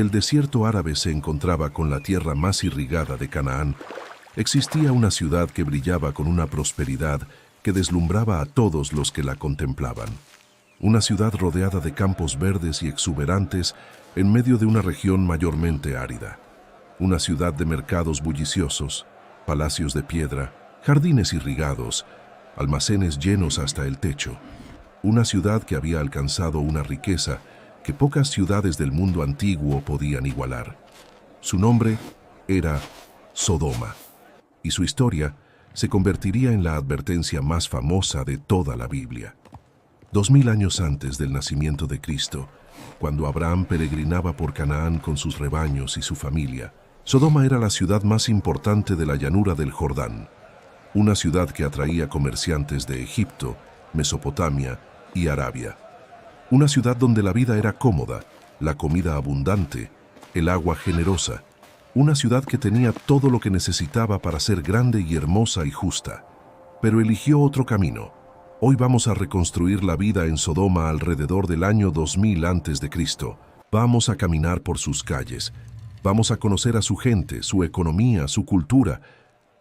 El desierto árabe se encontraba con la tierra más irrigada de Canaán. Existía una ciudad que brillaba con una prosperidad que deslumbraba a todos los que la contemplaban. Una ciudad rodeada de campos verdes y exuberantes en medio de una región mayormente árida. Una ciudad de mercados bulliciosos, palacios de piedra, jardines irrigados, almacenes llenos hasta el techo. Una ciudad que había alcanzado una riqueza que pocas ciudades del mundo antiguo podían igualar. Su nombre era Sodoma, y su historia se convertiría en la advertencia más famosa de toda la Biblia. 2000 años antes del nacimiento de Cristo, cuando Abraham peregrinaba por Canaán con sus rebaños y su familia, Sodoma era la ciudad más importante de la llanura del Jordán, una ciudad que atraía comerciantes de Egipto, Mesopotamia y Arabia. Una ciudad donde la vida era cómoda, la comida abundante, el agua generosa. Una ciudad que tenía todo lo que necesitaba para ser grande y hermosa y justa. Pero eligió otro camino. Hoy vamos a reconstruir la vida en Sodoma alrededor del año 2000 a.C. Vamos a caminar por sus calles. Vamos a conocer a su gente, su economía, su cultura.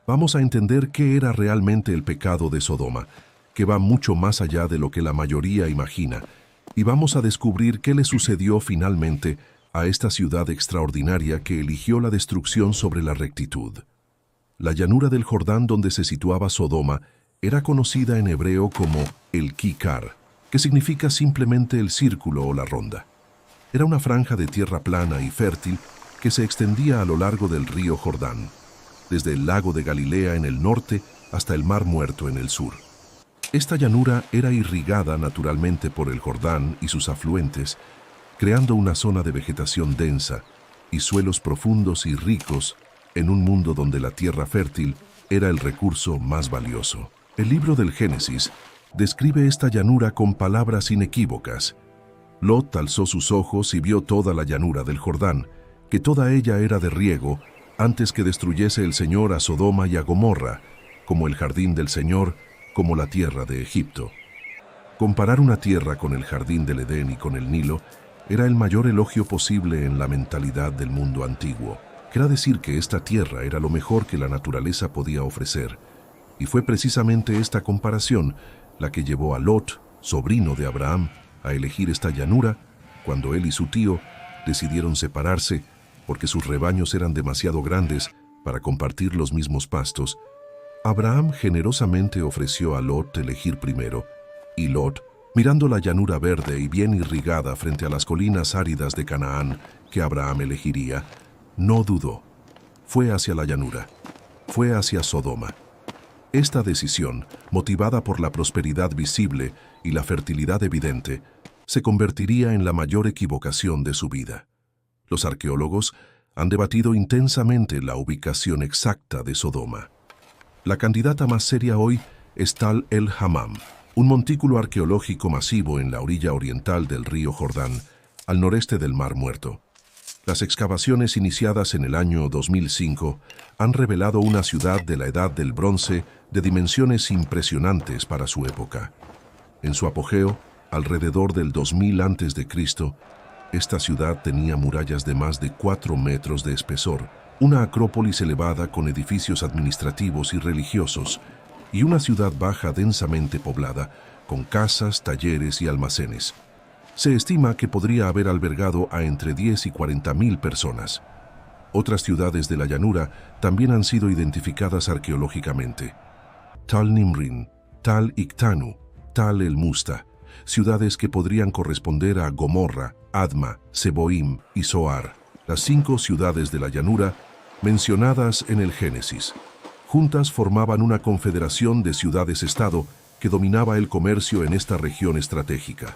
Vamos a entender qué era realmente el pecado de Sodoma, que va mucho más allá de lo que la mayoría imagina. Y vamos a descubrir qué le sucedió finalmente a esta ciudad extraordinaria que eligió la destrucción sobre la rectitud. La llanura del Jordán donde se situaba Sodoma era conocida en hebreo como el Kikar, que significa simplemente el círculo o la ronda. Era una franja de tierra plana y fértil que se extendía a lo largo del río Jordán, desde el lago de Galilea en el norte hasta el Mar Muerto en el sur. Esta llanura era irrigada naturalmente por el Jordán y sus afluentes, creando una zona de vegetación densa y suelos profundos y ricos en un mundo donde la tierra fértil era el recurso más valioso. El libro del Génesis describe esta llanura con palabras inequívocas. Lot alzó sus ojos y vio toda la llanura del Jordán, que toda ella era de riego, antes que destruyese el Señor a Sodoma y a Gomorra, como el jardín del Señor, como la tierra de Egipto. Comparar una tierra con el jardín del Edén y con el Nilo era el mayor elogio posible en la mentalidad del mundo antiguo. Era decir que esta tierra era lo mejor que la naturaleza podía ofrecer, y fue precisamente esta comparación la que llevó a Lot, sobrino de Abraham, a elegir esta llanura cuando él y su tío decidieron separarse porque sus rebaños eran demasiado grandes para compartir los mismos pastos. Abraham generosamente ofreció a Lot elegir primero, y Lot, mirando la llanura verde y bien irrigada frente a las colinas áridas de Canaán que Abraham elegiría, no dudó. Fue hacia la llanura, fue hacia Sodoma. Esta decisión, motivada por la prosperidad visible y la fertilidad evidente, se convertiría en la mayor equivocación de su vida. Los arqueólogos han debatido intensamente la ubicación exacta de Sodoma. La candidata más seria hoy es Tal el Hammam, un montículo arqueológico masivo en la orilla oriental del río Jordán, al noreste del Mar Muerto. Las excavaciones iniciadas en el año 2005 han revelado una ciudad de la Edad del Bronce de dimensiones impresionantes para su época. En su apogeo, alrededor del 2000 a.C., esta ciudad tenía murallas de más de 4 metros de espesor, una acrópolis elevada con edificios administrativos y religiosos, y una ciudad baja densamente poblada, con casas, talleres y almacenes. Se estima que podría haber albergado a entre 10 y 40.000 personas. Otras ciudades de la llanura también han sido identificadas arqueológicamente. Tal Nimrin, Tal Iktanu, Tal el Musta, ciudades que podrían corresponder a Gomorra, Adma, Seboim y Zoar, las 5 ciudades de la llanura mencionadas en el Génesis. Juntas formaban una confederación de ciudades-estado que dominaba el comercio en esta región estratégica.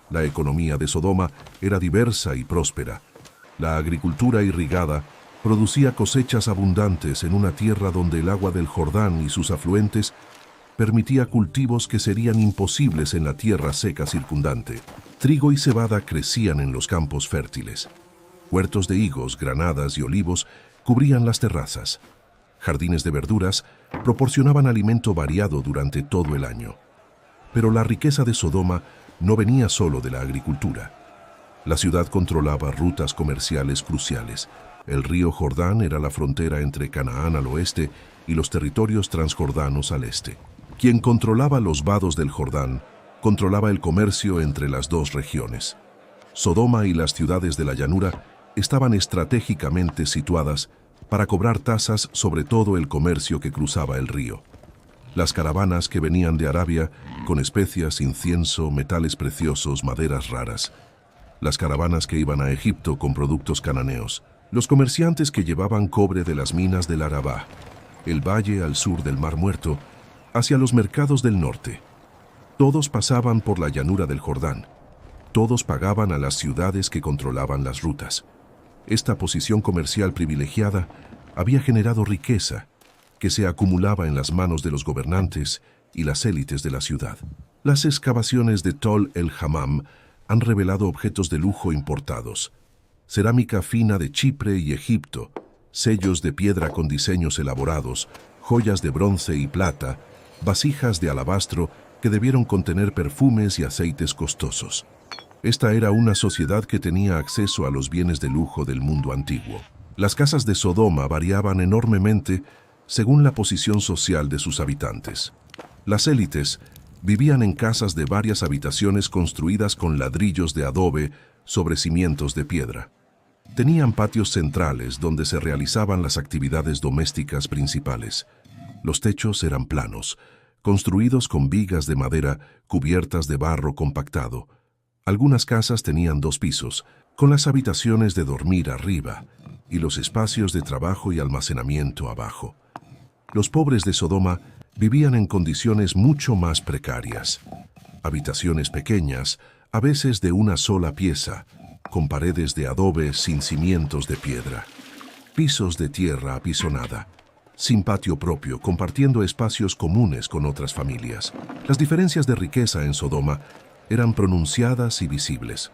La economía de Sodoma era diversa y próspera. La agricultura irrigada producía cosechas abundantes en una tierra donde el agua del Jordán y sus afluentes permitía cultivos que serían imposibles en la tierra seca circundante. Trigo y cebada crecían en los campos fértiles. Huertos de higos, granadas y olivos cubrían las terrazas. Jardines de verduras proporcionaban alimento variado durante todo el año. Pero la riqueza de Sodoma no venía solo de la agricultura. La ciudad controlaba rutas comerciales cruciales. El río Jordán era la frontera entre Canaán al oeste y los territorios transjordanos al este. Quien controlaba los vados del Jordán, controlaba el comercio entre las dos regiones. Sodoma y las ciudades de la llanura estaban estratégicamente situadas para cobrar tasas sobre todo el comercio que cruzaba el río. Las caravanas que venían de Arabia con especias, incienso, metales preciosos, maderas raras. Las caravanas que iban a Egipto con productos cananeos. Los comerciantes que llevaban cobre de las minas del Arabá, el valle al sur del Mar Muerto, hacia los mercados del norte. Todos pasaban por la llanura del Jordán. Todos pagaban a las ciudades que controlaban las rutas. Esta posición comercial privilegiada había generado riqueza que se acumulaba en las manos de los gobernantes y las élites de la ciudad. Las excavaciones de Tol el-Hammam han revelado objetos de lujo importados, cerámica fina de Chipre y Egipto, sellos de piedra con diseños elaborados, joyas de bronce y plata, vasijas de alabastro que debieron contener perfumes y aceites costosos. Esta era una sociedad que tenía acceso a los bienes de lujo del mundo antiguo. Las casas de Sodoma variaban enormemente según la posición social de sus habitantes. Las élites vivían en casas de varias habitaciones construidas con ladrillos de adobe sobre cimientos de piedra. Tenían patios centrales donde se realizaban las actividades domésticas principales. Los techos eran planos, construidos con vigas de madera cubiertas de barro compactado. Algunas casas tenían 2 pisos, con las habitaciones de dormir arriba y los espacios de trabajo y almacenamiento abajo. Los pobres de Sodoma vivían en condiciones mucho más precarias. Habitaciones pequeñas, a veces de una sola pieza, con paredes de adobe sin cimientos de piedra. Pisos de tierra apisonada, sin patio propio, compartiendo espacios comunes con otras familias. Las diferencias de riqueza en Sodoma eran pronunciadas y visibles.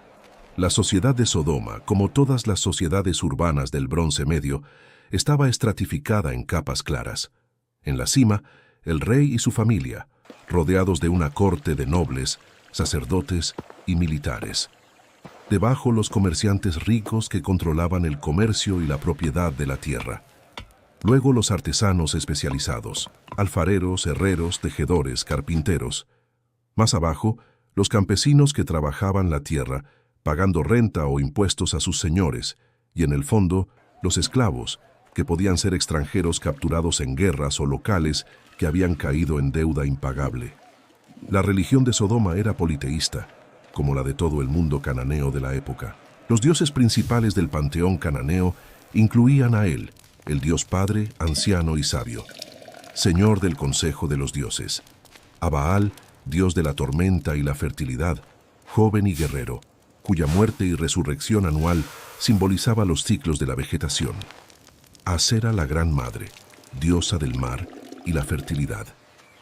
La sociedad de Sodoma, como todas las sociedades urbanas del Bronce Medio, estaba estratificada en capas claras. En la cima, el rey y su familia, rodeados de una corte de nobles, sacerdotes y militares. Debajo, los comerciantes ricos que controlaban el comercio y la propiedad de la tierra. Luego, los artesanos especializados, alfareros, herreros, tejedores, carpinteros. Más abajo, los campesinos que trabajaban la tierra, pagando renta o impuestos a sus señores, y en el fondo, los esclavos, que podían ser extranjeros capturados en guerras o locales que habían caído en deuda impagable. La religión de Sodoma era politeísta, como la de todo el mundo cananeo de la época. Los dioses principales del panteón cananeo incluían a él, el dios padre, anciano y sabio, señor del consejo de los dioses; a Baal, dios de la tormenta y la fertilidad, joven y guerrero, cuya muerte y resurrección anual simbolizaba los ciclos de la vegetación; a Sera, la gran madre, diosa del mar y la fertilidad;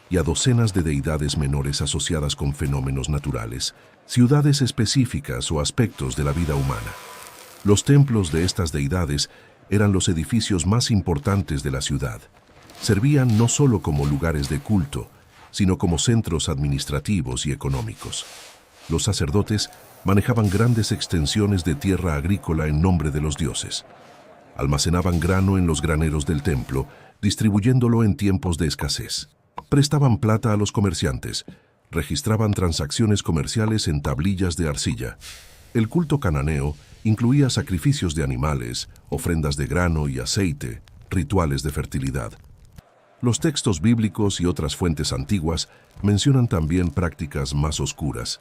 y a docenas de deidades menores asociadas con fenómenos naturales, ciudades específicas o aspectos de la vida humana. Los templos de estas deidades eran los edificios más importantes de la ciudad. Servían no solo como lugares de culto, sino como centros administrativos y económicos. Los sacerdotes manejaban grandes extensiones de tierra agrícola en nombre de los dioses. Almacenaban grano en los graneros del templo, distribuyéndolo en tiempos de escasez. Prestaban plata a los comerciantes, registraban transacciones comerciales en tablillas de arcilla. El culto cananeo incluía sacrificios de animales, ofrendas de grano y aceite, rituales de fertilidad. Los textos bíblicos y otras fuentes antiguas mencionan también prácticas más oscuras: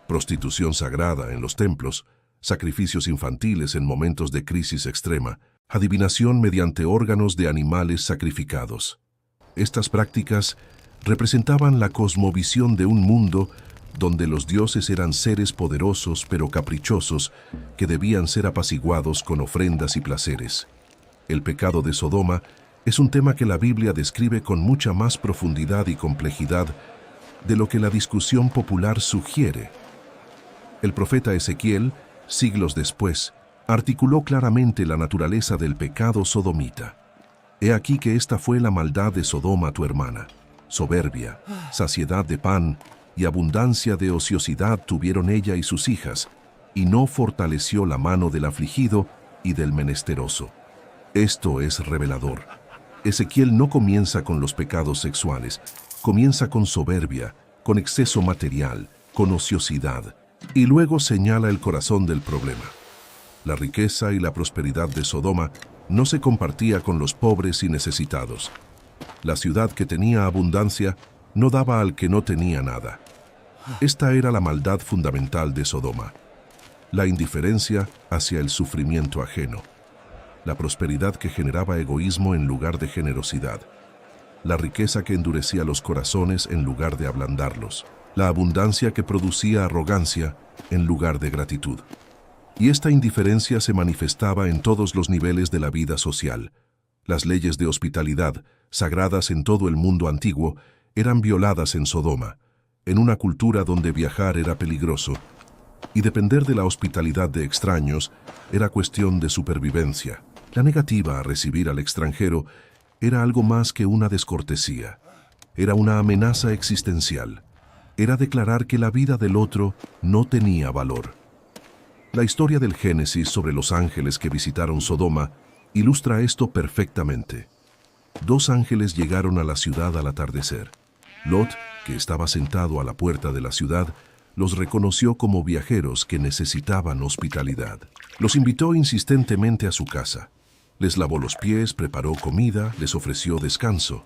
prostitución sagrada en los templos, sacrificios infantiles en momentos de crisis extrema, adivinación mediante órganos de animales sacrificados. Estas prácticas representaban la cosmovisión de un mundo donde los dioses eran seres poderosos pero caprichosos que debían ser apaciguados con ofrendas y placeres. El pecado de Sodoma es un tema que la Biblia describe con mucha más profundidad y complejidad de lo que la discusión popular sugiere. El profeta Ezequiel, siglos después, articuló claramente la naturaleza del pecado sodomita. He aquí que esta fue la maldad de Sodoma tu hermana. Soberbia, saciedad de pan y abundancia de ociosidad tuvieron ella y sus hijas, y no fortaleció la mano del afligido y del menesteroso. Esto es revelador. Ezequiel no comienza con los pecados sexuales, comienza con soberbia, con exceso material, con ociosidad, y luego señala el corazón del problema. La riqueza y la prosperidad de Sodoma no se compartía con los pobres y necesitados. La ciudad que tenía abundancia no daba al que no tenía nada. Esta era la maldad fundamental de Sodoma, la indiferencia hacia el sufrimiento ajeno, la prosperidad que generaba egoísmo en lugar de generosidad, la riqueza que endurecía los corazones en lugar de ablandarlos, la abundancia que producía arrogancia en lugar de gratitud. Y esta indiferencia se manifestaba en todos los niveles de la vida social. Las leyes de hospitalidad, sagradas en todo el mundo antiguo, eran violadas en Sodoma, en una cultura donde viajar era peligroso, y depender de la hospitalidad de extraños era cuestión de supervivencia. La negativa a recibir al extranjero era algo más que una descortesía. Era una amenaza existencial. Era declarar que la vida del otro no tenía valor. La historia del Génesis sobre los ángeles que visitaron Sodoma ilustra esto perfectamente. 2 ángeles llegaron a la ciudad al atardecer. Lot, que estaba sentado a la puerta de la ciudad, los reconoció como viajeros que necesitaban hospitalidad. Los invitó insistentemente a su casa. Les lavó los pies, preparó comida, les ofreció descanso.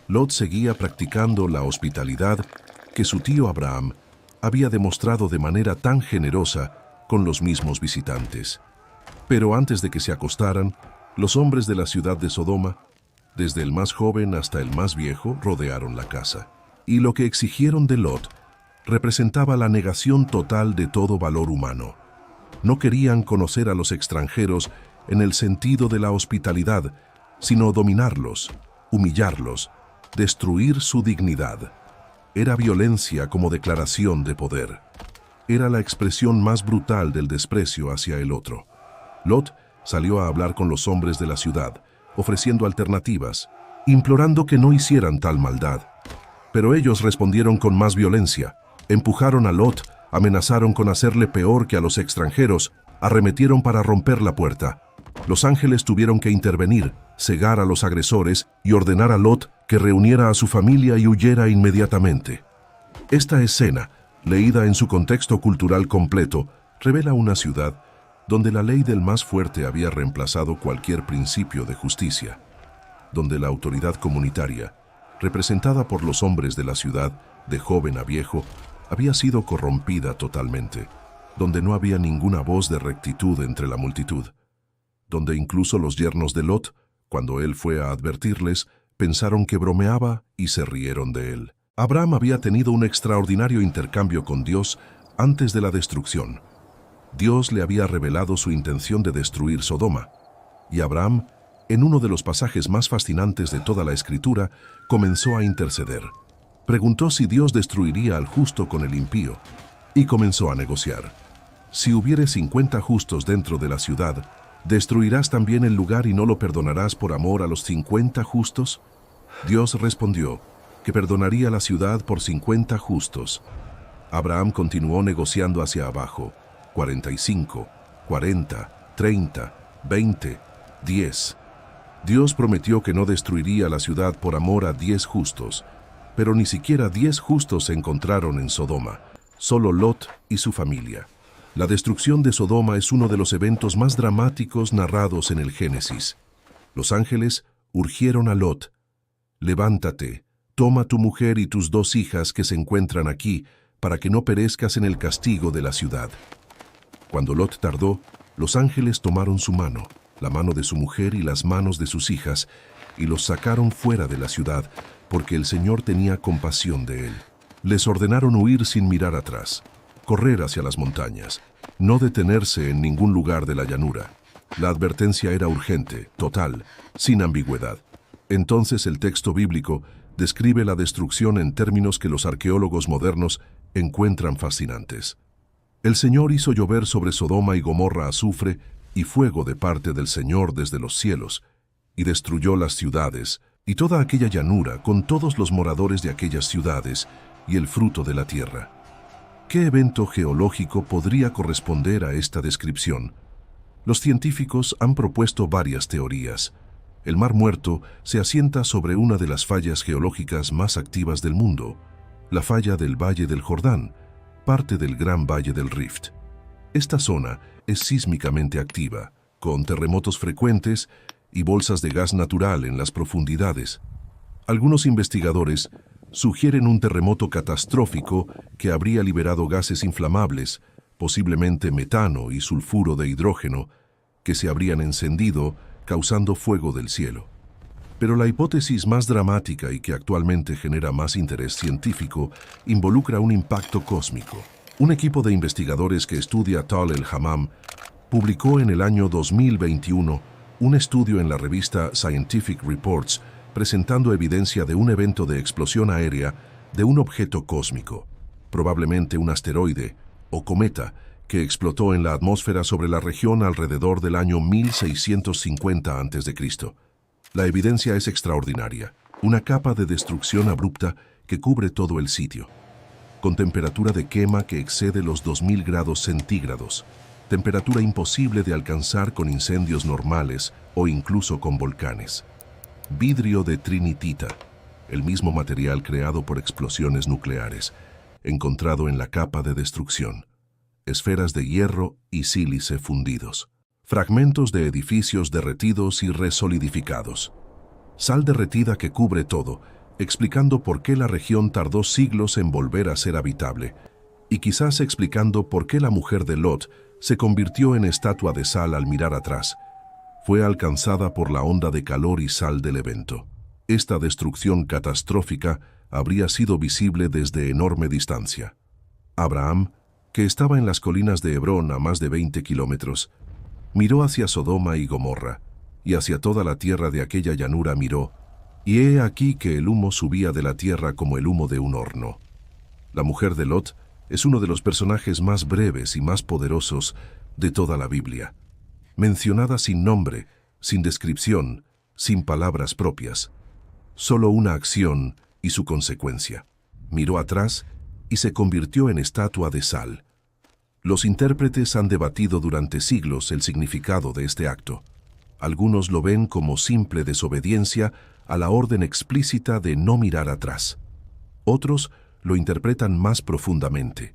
Lot seguía practicando la hospitalidad que su tío Abraham había demostrado de manera tan generosa con los mismos visitantes. Pero antes de que se acostaran, los hombres de la ciudad de Sodoma, desde el más joven hasta el más viejo, rodearon la casa. Y lo que exigieron de Lot representaba la negación total de todo valor humano. No querían conocer a los extranjeros en el sentido de la hospitalidad, sino dominarlos, humillarlos, destruir su dignidad. Era violencia como declaración de poder. Era la expresión más brutal del desprecio hacia el otro. Lot salió a hablar con los hombres de la ciudad, ofreciendo alternativas, implorando que no hicieran tal maldad. Pero ellos respondieron con más violencia, empujaron a Lot, amenazaron con hacerle peor que a los extranjeros, arremetieron para romper la puerta. Los ángeles tuvieron que intervenir, cegar a los agresores y ordenar a Lot que reuniera a su familia y huyera inmediatamente. Esta escena, leída en su contexto cultural completo, revela una ciudad donde la ley del más fuerte había reemplazado cualquier principio de justicia, donde la autoridad comunitaria, representada por los hombres de la ciudad, de joven a viejo, había sido corrompida totalmente, donde no había ninguna voz de rectitud entre la multitud, donde incluso los yernos de Lot, cuando él fue a advertirles, pensaron que bromeaba y se rieron de él. Abraham había tenido un extraordinario intercambio con Dios antes de la destrucción. Dios le había revelado su intención de destruir Sodoma, y Abraham, en uno de los pasajes más fascinantes de toda la Escritura, comenzó a interceder. Preguntó si Dios destruiría al justo con el impío, y comenzó a negociar. Si hubiere 50 justos dentro de la ciudad, ¿destruirás también el lugar y no lo perdonarás por amor a los 50 justos? Dios respondió que perdonaría la ciudad por 50 justos. Abraham continuó negociando hacia abajo, 45, 40, 30, 20, 10. Dios prometió que no destruiría la ciudad por amor a 10 justos, pero ni siquiera 10 justos se encontraron en Sodoma, solo Lot y su familia. La destrucción de Sodoma es uno de los eventos más dramáticos narrados en el Génesis. Los ángeles urgieron a Lot: levántate, toma tu mujer y tus 2 hijas que se encuentran aquí, para que no perezcas en el castigo de la ciudad. Cuando Lot tardó, los ángeles tomaron su mano, la mano de su mujer y las manos de sus hijas, y los sacaron fuera de la ciudad, porque el Señor tenía compasión de él. Les ordenaron huir sin mirar atrás, correr hacia las montañas, no detenerse en ningún lugar de la llanura. La advertencia era urgente, total, sin ambigüedad. Entonces el texto bíblico describe la destrucción en términos que los arqueólogos modernos encuentran fascinantes. El Señor hizo llover sobre Sodoma y Gomorra azufre y fuego de parte del Señor desde los cielos, y destruyó las ciudades y toda aquella llanura con todos los moradores de aquellas ciudades y el fruto de la tierra. ¿Qué evento geológico podría corresponder a esta descripción? Los científicos han propuesto varias teorías. El Mar Muerto se asienta sobre una de las fallas geológicas más activas del mundo, la falla del Valle del Jordán, parte del Gran Valle del Rift. Esta zona es sísmicamente activa, con terremotos frecuentes y bolsas de gas natural en las profundidades. Algunos investigadores sugieren un terremoto catastrófico que habría liberado gases inflamables, posiblemente metano y sulfuro de hidrógeno, que se habrían encendido causando fuego del cielo. Pero la hipótesis más dramática y que actualmente genera más interés científico involucra un impacto cósmico. Un equipo de investigadores que estudia Tal el-Hammam publicó en el año 2021 un estudio en la revista Scientific Reports presentando evidencia de un evento de explosión aérea de un objeto cósmico, probablemente un asteroide o cometa, que explotó en la atmósfera sobre la región alrededor del año 1650 a.C. La evidencia es extraordinaria, una capa de destrucción abrupta que cubre todo el sitio, con temperatura de quema que excede los 2000 grados centígrados, temperatura imposible de alcanzar con incendios normales o incluso con volcanes. Vidrio de trinitita, el mismo material creado por explosiones nucleares, encontrado en la capa de destrucción. Esferas de hierro y sílice fundidos. Fragmentos de edificios derretidos y resolidificados. Sal derretida que cubre todo, explicando por qué la región tardó siglos en volver a ser habitable, y quizás explicando por qué la mujer de Lot se convirtió en estatua de sal al mirar atrás. Fue alcanzada por la onda de calor y sal del evento. Esta destrucción catastrófica habría sido visible desde enorme distancia. Abraham, que estaba en las colinas de Hebrón a más de 20 kilómetros, miró hacia Sodoma y Gomorra, y hacia toda la tierra de aquella llanura miró, y he aquí que el humo subía de la tierra como el humo de un horno. La mujer de Lot es uno de los personajes más breves y más poderosos de toda la Biblia, mencionada sin nombre, sin descripción, sin palabras propias, solo una acción y su consecuencia. Miró atrás y se convirtió en estatua de sal. Los intérpretes han debatido durante siglos el significado de este acto. Algunos lo ven como simple desobediencia a la orden explícita de no mirar atrás. Otros lo interpretan más profundamente.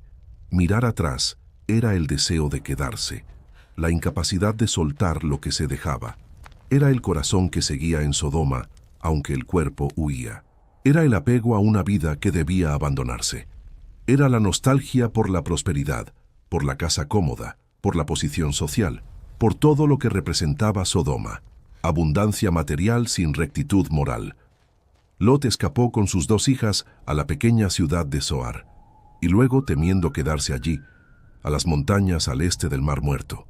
Mirar atrás era el deseo de quedarse, la incapacidad de soltar lo que se dejaba. Era el corazón que seguía en Sodoma, aunque el cuerpo huía. Era el apego a una vida que debía abandonarse. Era la nostalgia por la prosperidad, por la casa cómoda, por la posición social, por todo lo que representaba Sodoma. Abundancia material sin rectitud moral. Lot escapó con sus 2 hijas a la pequeña ciudad de Zoar, y luego, temiendo quedarse allí, a las montañas al este del Mar Muerto.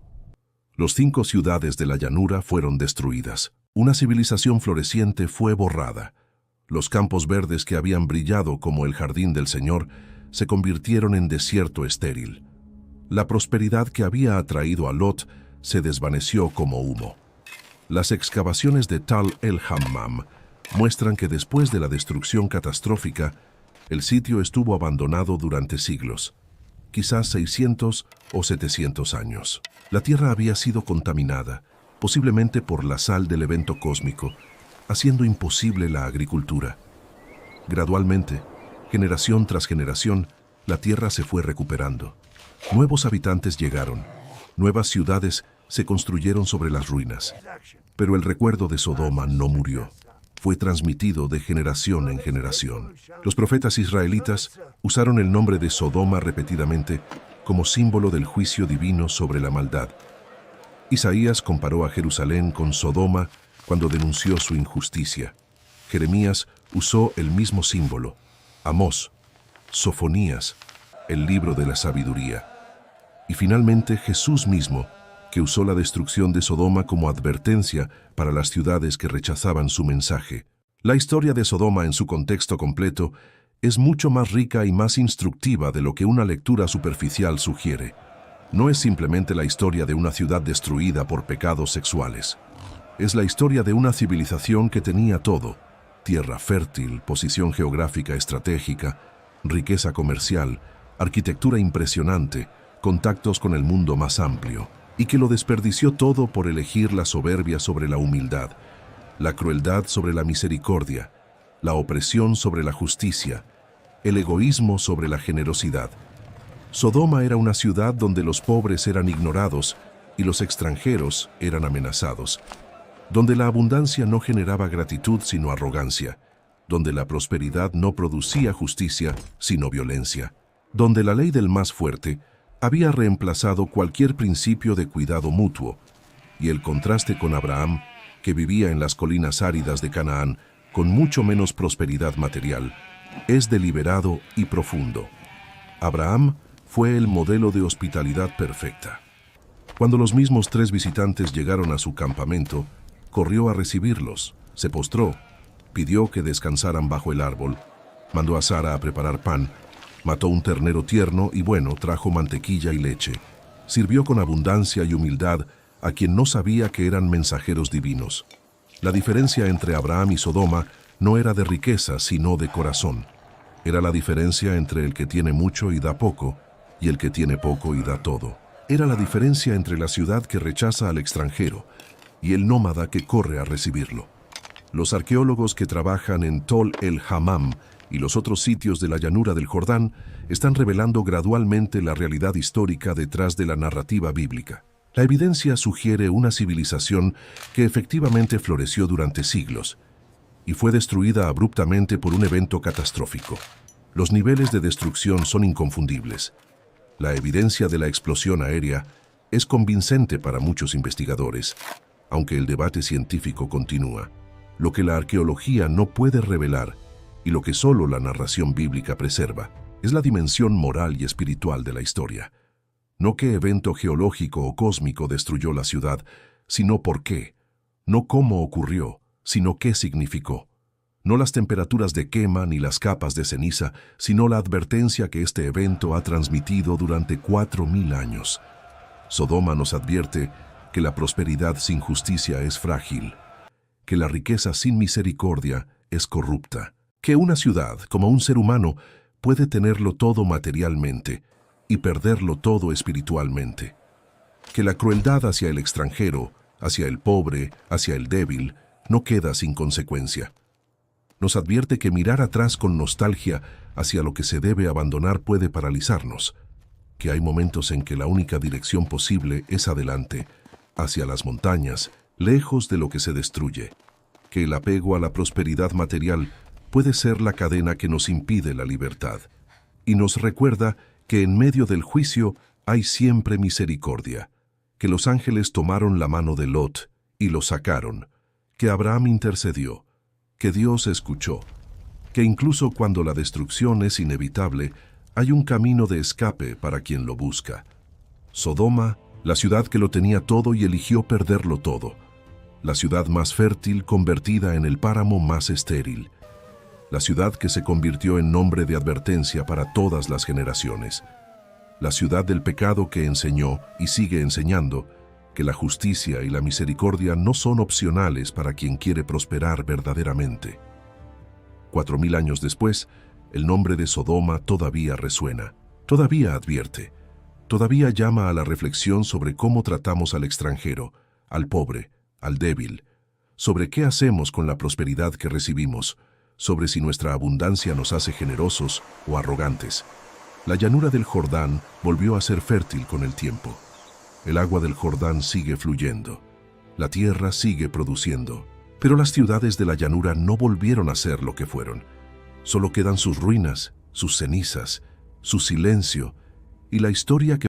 Los 5 ciudades de la llanura fueron destruidas. Una civilización floreciente fue borrada. Los campos verdes que habían brillado como el jardín del Señor se convirtieron en desierto estéril. La prosperidad que había atraído a Lot se desvaneció como humo. Las excavaciones de Tal el-Hammam muestran que después de la destrucción catastrófica, el sitio estuvo abandonado durante siglos, quizás 600 o 700 años. La tierra había sido contaminada, posiblemente por la sal del evento cósmico, haciendo imposible la agricultura. Gradualmente, generación tras generación, la tierra se fue recuperando. Nuevos habitantes llegaron, nuevas ciudades se construyeron sobre las ruinas. Pero el recuerdo de Sodoma no murió. Fue transmitido de generación en generación. Los profetas israelitas usaron el nombre de Sodoma repetidamente como símbolo del juicio divino sobre la maldad. Isaías comparó a Jerusalén con Sodoma cuando denunció su injusticia. Jeremías usó el mismo símbolo. Amós, Sofonías, el libro de la sabiduría. Y finalmente Jesús mismo, que usó la destrucción de Sodoma como advertencia para las ciudades que rechazaban su mensaje. La historia de Sodoma en su contexto completo es mucho más rica y más instructiva de lo que una lectura superficial sugiere. No es simplemente la historia de una ciudad destruida por pecados sexuales. Es la historia de una civilización que tenía todo: tierra fértil, posición geográfica estratégica, riqueza comercial, arquitectura impresionante, contactos con el mundo más amplio, y que lo desperdició todo por elegir la soberbia sobre la humildad, la crueldad sobre la misericordia, la opresión sobre la justicia, el egoísmo sobre la generosidad. Sodoma era una ciudad donde los pobres eran ignorados y los extranjeros eran amenazados, donde la abundancia no generaba gratitud sino arrogancia, donde la prosperidad no producía justicia sino violencia, donde la ley del más fuerte había reemplazado cualquier principio de cuidado mutuo, y el contraste con Abraham, que vivía en las colinas áridas de Canaán con mucho menos prosperidad material, es deliberado y profundo. Abraham fue el modelo de hospitalidad perfecta. Cuando los mismos 3 visitantes llegaron a su campamento, corrió a recibirlos, se postró, pidió que descansaran bajo el árbol, mandó a Sara a preparar pan, mató un ternero tierno y bueno, trajo mantequilla y leche. Sirvió con abundancia y humildad a quien no sabía que eran mensajeros divinos. La diferencia entre Abraham y Sodoma no era de riqueza, sino de corazón. Era la diferencia entre el que tiene mucho y da poco, y el que tiene poco y da todo. Era la diferencia entre la ciudad que rechaza al extranjero y el nómada que corre a recibirlo. Los arqueólogos que trabajan en Tol el-Hammam y los otros sitios de la llanura del Jordán están revelando gradualmente la realidad histórica detrás de la narrativa bíblica. La evidencia sugiere una civilización que efectivamente floreció durante siglos y fue destruida abruptamente por un evento catastrófico. Los niveles de destrucción son inconfundibles. La evidencia de la explosión aérea es convincente para muchos investigadores, aunque el debate científico continúa. Lo que la arqueología no puede revelar y lo que solo la narración bíblica preserva es la dimensión moral y espiritual de la historia. No qué evento geológico o cósmico destruyó la ciudad, sino por qué. No cómo ocurrió, sino qué significó. No las temperaturas de quema ni las capas de ceniza, sino la advertencia que este evento ha transmitido durante 4000 años. Sodoma nos advierte que la prosperidad sin justicia es frágil, que la riqueza sin misericordia es corrupta, que una ciudad, como un ser humano, puede tenerlo todo materialmente y perderlo todo espiritualmente, que la crueldad hacia el extranjero, hacia el pobre, hacia el débil, no queda sin consecuencia. Nos advierte que mirar atrás con nostalgia hacia lo que se debe abandonar puede paralizarnos, que hay momentos en que la única dirección posible es adelante, hacia las montañas, lejos de lo que se destruye, que el apego a la prosperidad material puede ser la cadena que nos impide la libertad, y nos recuerda que en medio del juicio hay siempre misericordia, que los ángeles tomaron la mano de Lot y lo sacaron, que Abraham intercedió, que Dios escuchó, que incluso cuando la destrucción es inevitable, hay un camino de escape para quien lo busca. Sodoma, la ciudad que lo tenía todo y eligió perderlo todo, la ciudad más fértil convertida en el páramo más estéril, la ciudad que se convirtió en nombre de advertencia para todas las generaciones, la ciudad del pecado que enseñó y sigue enseñando que la justicia y la misericordia no son opcionales para quien quiere prosperar verdaderamente. 4000 años después, el nombre de Sodoma todavía resuena, todavía advierte, todavía llama a la reflexión sobre cómo tratamos al extranjero, al pobre, al débil, sobre qué hacemos con la prosperidad que recibimos, sobre si nuestra abundancia nos hace generosos o arrogantes. La llanura del Jordán volvió a ser fértil con el tiempo. El agua del Jordán sigue fluyendo. La tierra sigue produciendo. Pero las ciudades de la llanura no volvieron a ser lo que fueron. Solo quedan sus ruinas, sus cenizas, su silencio y la historia que